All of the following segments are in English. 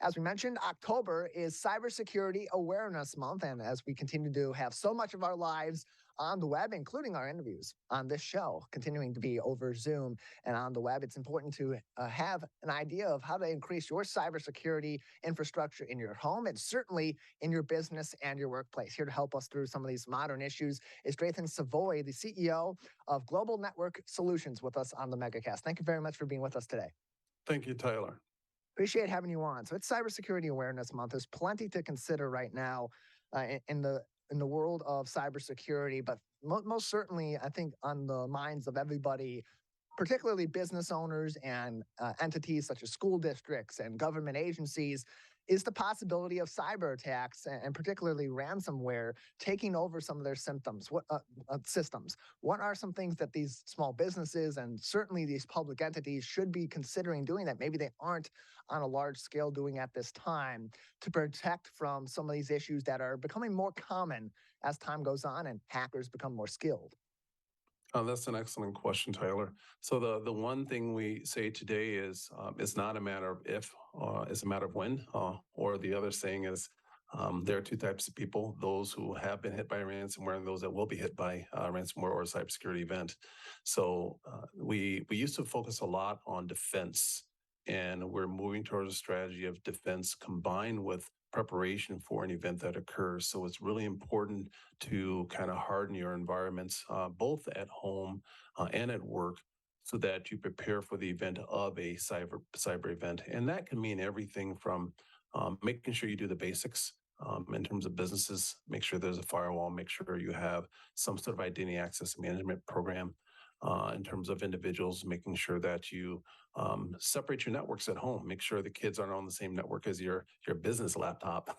As we mentioned, October is Cybersecurity Awareness Month. And as we continue to have so much of our lives on the web, including our interviews on this show, continuing to be over Zoom and on the web, it's important to have an idea of how to increase your cybersecurity infrastructure in your home and certainly in your business and your workplace. Here to help us through some of these modern issues is Draython Savoi, the CEO of Global Network Solutions, with us on the Megacast. Thank you very much for being with us today. Thank you, Tyler. Appreciate having you on. So it's Cybersecurity Awareness Month. There's plenty to consider right now in the world of cybersecurity, but most certainly, I think, on the minds of everybody, particularly business owners and entities such as school districts and government agencies, is the possibility of cyber attacks and particularly ransomware taking over some of their systems. What are some things that these small businesses and certainly these public entities should be considering doing that maybe they aren't on a large scale doing at this time to protect from some of these issues that are becoming more common as time goes on and hackers become more skilled? That's an excellent question, Tyler. So the one thing we say today is it's not a matter of if, it's a matter of when. Or the other saying is there are two types of people: those who have been hit by ransomware and those that will be hit by ransomware or a cybersecurity event. So we used to focus a lot on defense, and we're moving towards a strategy of defense combined with preparation for an event that occurs. So it's really important to kind of harden your environments, both at home and at work, so that you prepare for the event of a cyber event. And that can mean everything from making sure you do the basics. In terms of businesses, make sure there's a firewall, make sure you have some sort of identity access management program. In terms of individuals, making sure that you separate your networks at home. Make sure the kids aren't on the same network as your business laptop.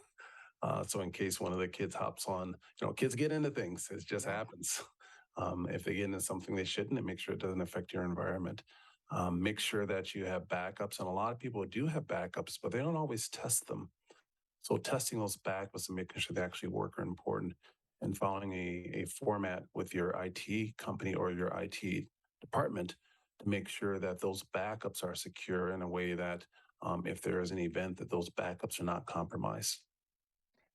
So in case one of the kids hops on, kids get into things. It just happens. If they get into something they shouldn't, and make sure it doesn't affect your environment. Make sure that you have backups. And a lot of people do have backups, but they don't always test them. So testing those backups and making sure they actually work are important. And following a format with your IT company or your IT department to make sure that those backups are secure in a way that if there is an event, that those backups are not compromised.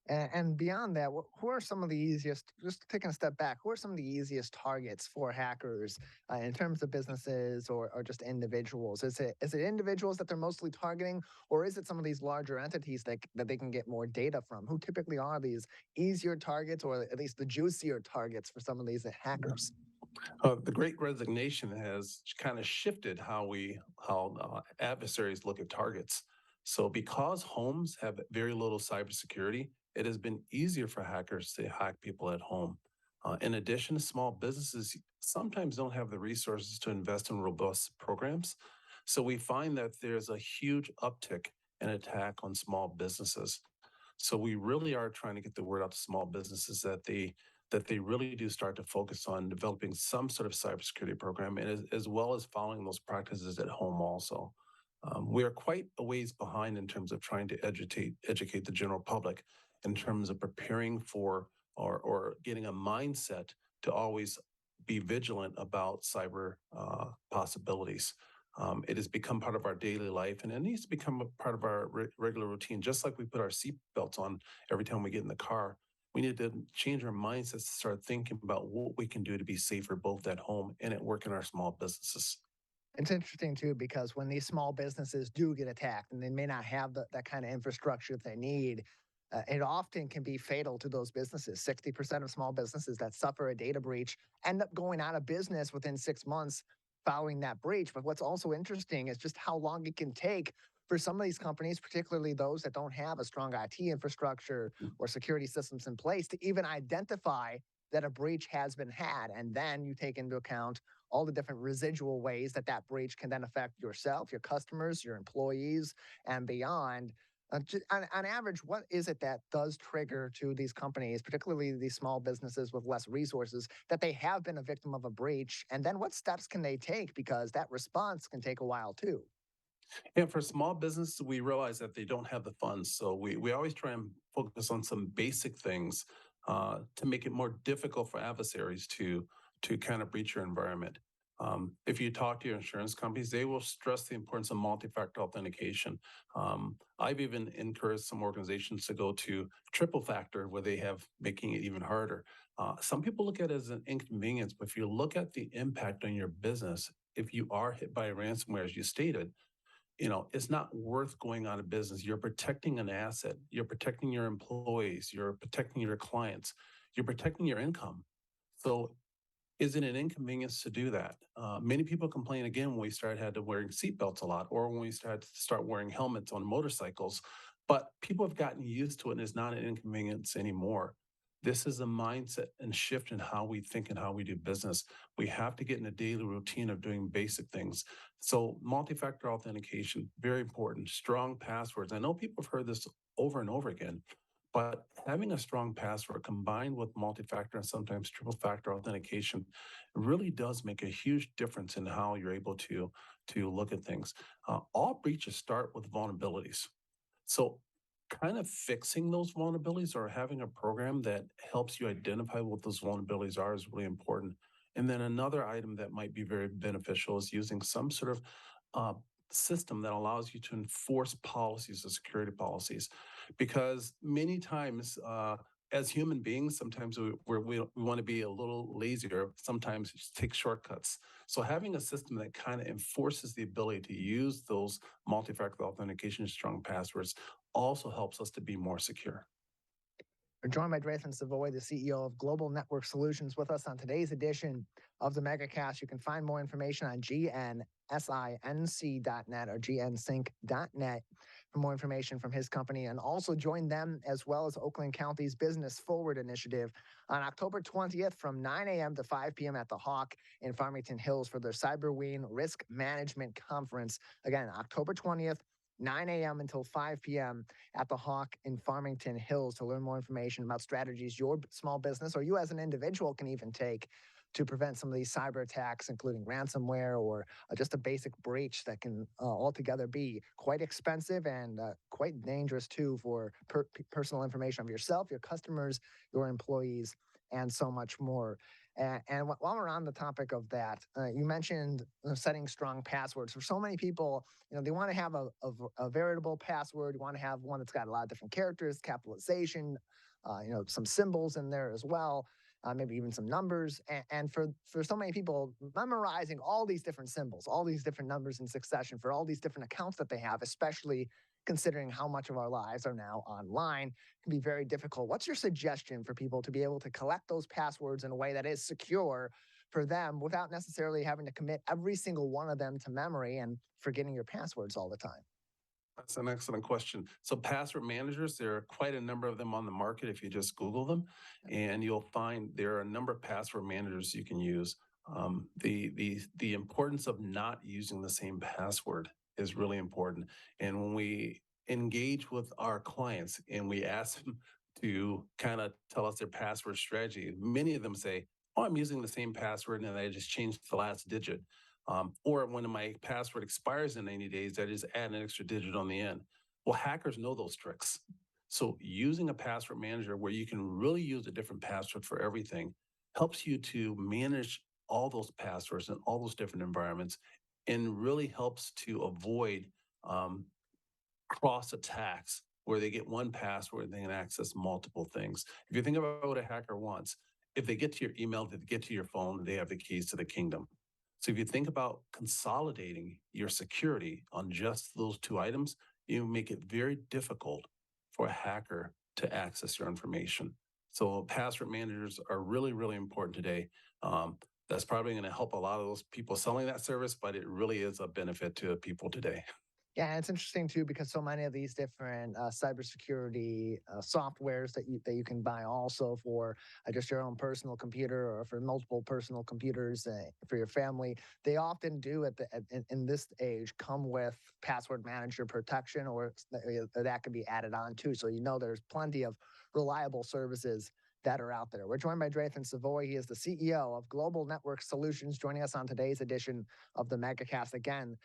And beyond that, who are some of the easiest, just taking a step back, who are some of the easiest targets for hackers in terms of businesses or just individuals? Is it individuals that they're mostly targeting, or is it some of these larger entities that they can get more data from? Who typically are these easier targets, or at least the juicier targets for some of these hackers? The Great Resignation has kind of shifted how adversaries look at targets. So because homes have very little cybersecurity, it has been easier for hackers to hack people at home. In addition, small businesses sometimes don't have the resources to invest in robust programs. So we find that there's a huge uptick in attack on small businesses. So we really are trying to get the word out to small businesses that they really do start to focus on developing some sort of cybersecurity program, and as well as following those practices at home also. We are quite a ways behind in terms of trying to educate the general public in terms of preparing for or getting a mindset to always be vigilant about cyber possibilities. It has become part of our daily life, and it needs to become a part of our regular routine. Just like we put our seatbelts on every time we get in the car, we need to change our mindsets to start thinking about what we can do to be safer both at home and at work in our small businesses. It's interesting, too, because when these small businesses do get attacked and they may not have that kind of infrastructure that they need, it often can be fatal to those businesses. 60% of small businesses that suffer a data breach end up going out of business within 6 months following that breach. But what's also interesting is just how long it can take for some of these companies, particularly those that don't have a strong IT infrastructure or security systems in place, to even identify that a breach has been had. And then you take into account all the different residual ways that breach can then affect yourself, your customers, your employees, and beyond. On average, what is it that does trigger to these companies, particularly these small businesses with less resources, that they have been a victim of a breach? And then what steps can they take? Because that response can take a while too. And for small business, we realize that they don't have the funds. So we always try and focus on some basic things to make it more difficult for adversaries to kind of breach your environment. If you talk to your insurance companies, they will stress the importance of multi-factor authentication. I've even encouraged some organizations to go to triple factor where they have making it even harder. Some people look at it as an inconvenience, but if you look at the impact on your business, if you are hit by ransomware, as you stated, it's not worth going out of business. You're protecting an asset, you're protecting your employees, you're protecting your clients, you're protecting your income. So is it an inconvenience to do that? Many people complain again when we had to wearing seatbelts a lot, or when we start wearing helmets on motorcycles. But people have gotten used to it, and it's not an inconvenience anymore. This is a mindset and shift in how we think and how we do business. We have to get in a daily routine of doing basic things. So multi-factor authentication, very important. Strong passwords. I know people have heard this over and over again, but having a strong password combined with multi-factor and sometimes triple factor authentication really does make a huge difference in how you're able to look at things. All breaches start with vulnerabilities. So kind of fixing those vulnerabilities or having a program that helps you identify what those vulnerabilities are is really important. And then another item that might be very beneficial is using some sort of system that allows you to enforce policies or security policies. Because many times, as human beings, sometimes we want to be a little lazier, sometimes just take shortcuts. So having a system that kind of enforces the ability to use those multi-factor authentication, strong passwords, also helps us to be more secure. We're joined by Draython Savoi, the CEO of Global Network Solutions, with us on today's edition of the Megacast. You can find more information on gnsinc.net or gnsync.net for more information from his company, and also join them as well as Oakland County's Business Forward Initiative on October 20th from 9 a.m. to 5 p.m. at the Hawk in Farmington Hills for their Cyberween Risk Management Conference. Again, October 20th, 9 a.m. until 5 p.m. at the Hawk in Farmington Hills to learn more information about strategies your small business or you as an individual can even take to prevent some of these cyber attacks, including ransomware or just a basic breach that can altogether be quite expensive and quite dangerous too for personal information of yourself, your customers, your employees, and so much more. And while we're on the topic of that, you mentioned setting strong passwords. For so many people, they want to have a veritable password. You want to have one that's got a lot of different characters, capitalization, some symbols in there as well, maybe even some numbers. And for so many people, memorizing all these different symbols, all these different numbers in succession for all these different accounts that they have, especially considering how much of our lives are now online, can be very difficult. What's your suggestion for people to be able to collect those passwords in a way that is secure for them without necessarily having to commit every single one of them to memory and forgetting your passwords all the time? That's an excellent question. So password managers, there are quite a number of them on the market if you just Google them, and you'll find there are a number of password managers you can use. The importance of not using the same password is really important. And when we engage with our clients and we ask them to kind of tell us their password strategy, many of them say, "Oh, I'm using the same password and I just changed the last digit." Or when my password expires in 90 days, I just add an extra digit on the end. Well, hackers know those tricks. So using a password manager where you can really use a different password for everything helps you to manage all those passwords in all those different environments and really helps to avoid um, cross attacks where they get one password and they can access multiple things. If you think about what a hacker wants, if they get to your email, if they get to your phone, they have the keys to the kingdom. So if you think about consolidating your security on just those two items, you make it very difficult for a hacker to access your information. So password managers are really, really important today. That's probably going to help a lot of those people selling that service, but it really is a benefit to people today. Yeah, and it's interesting too because so many of these different cybersecurity softwares that you can buy also for just your own personal computer or for multiple personal computers for your family, they often do in this age come with password manager protection, or that could be added on too. So there's plenty of reliable services that are out there. We're joined by Draython Savoi. He is the CEO of Global Network Solutions, joining us on today's edition of the Megacast. Again,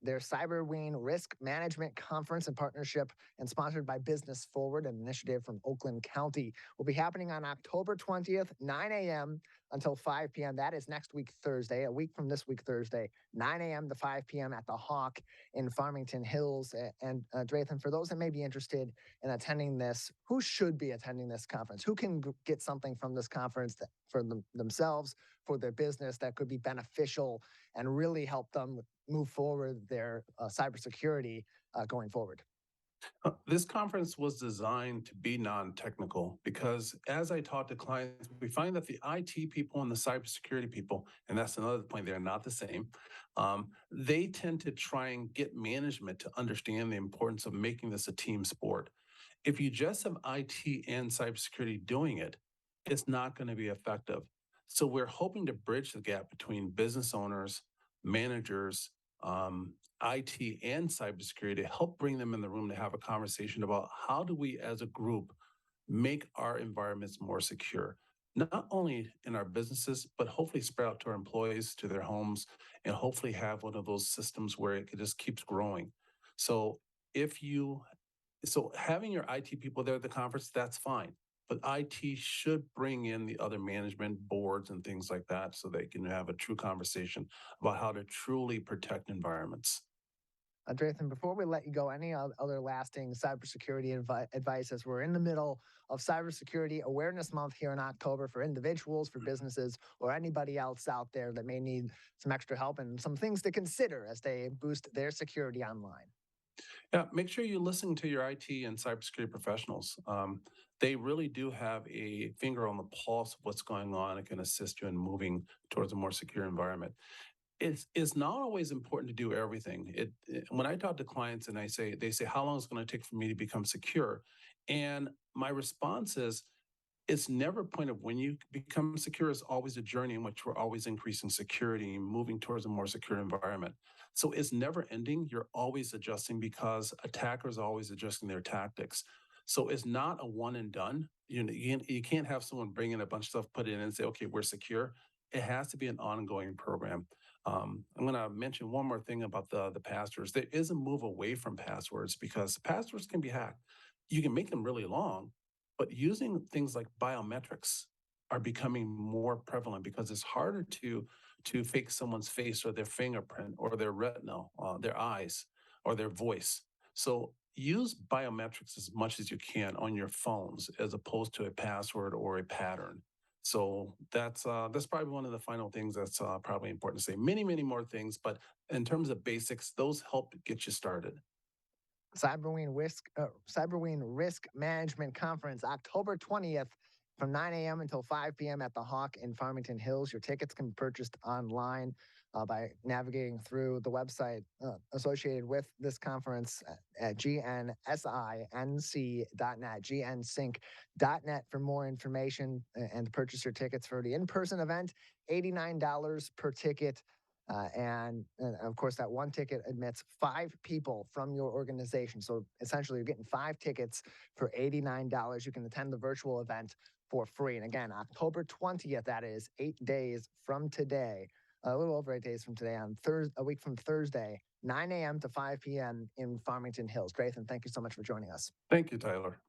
their Cyberween Risk Management Conference in partnership and sponsored by Business Forward, an initiative from Oakland County, will be happening on October 20th, 9 a.m. until 5 p.m. That is next week, Thursday, a week from this week, Thursday, 9 a.m. to 5 p.m. at the Hawk in Farmington Hills. And Draython, for those that may be interested in attending this, who should be attending this conference? Who can get something from this conference for themselves, for their business that could be beneficial and really help them move forward their cybersecurity going forward? This conference was designed to be non-technical because as I talk to clients, we find that the IT people and the cybersecurity people, and that's another point, they're not the same. They tend to try and get management to understand the importance of making this a team sport. If you just have IT and cybersecurity doing it, it's not going to be effective. So we're hoping to bridge the gap between business owners, managers, IT and cybersecurity to help bring them in the room to have a conversation about how do we as a group make our environments more secure, not only in our businesses, but hopefully spread out to our employees, to their homes, and hopefully have one of those systems where it just keeps growing. So if you so having your IT people there at the conference, that's fine. But IT should bring in the other management boards and things like that so they can have a true conversation about how to truly protect environments. Draython, before we let you go, any other lasting cybersecurity advice as we're in the middle of Cybersecurity Awareness Month here in October for individuals, for businesses, or anybody else out there that may need some extra help and some things to consider as they boost their security online? Yeah, make sure you listen to your IT and cybersecurity professionals. They really do have a finger on the pulse of what's going on and can assist you in moving towards a more secure environment. It's not always important to do everything. When I talk to clients and they say, how long is it going to take for me to become secure? And my response is, it's never a point of when you become secure. Is always a journey in which we're always increasing security and moving towards a more secure environment. So it's never ending. You're always adjusting because attackers are always adjusting their tactics. So it's not a one and done. You can't have someone bring in a bunch of stuff, put it in and say, okay, we're secure. It has to be an ongoing program. I'm going to mention one more thing about the passwords. There is a move away from passwords because passwords can be hacked. You can make them really long, but using things like biometrics are becoming more prevalent because it's harder to fake someone's face or their fingerprint or their retinal, their eyes or their voice. So use biometrics as much as you can on your phones as opposed to a password or a pattern. So that's probably one of the final things that's probably important to say. Many more things, but in terms of basics, those help get you started. Cyberween Risk Management Conference, October 20th from 9 a.m. until 5 p.m. at the Hawk in Farmington Hills. Your tickets can be purchased online by navigating through the website associated with this conference at gnsinc.net, gnsync.net for more information and to purchase your tickets for the in-person event, $89 per ticket. And of course, that one ticket admits 5 people from your organization. So essentially, you're getting 5 tickets for $89. You can attend the virtual event for free. And again, October 20th, that is 8 days from today, a little over 8 days from today, on Thursday, a week from Thursday, 9 a.m. to 5 p.m. in Farmington Hills. Draython, thank you so much for joining us. Thank you, Tyler.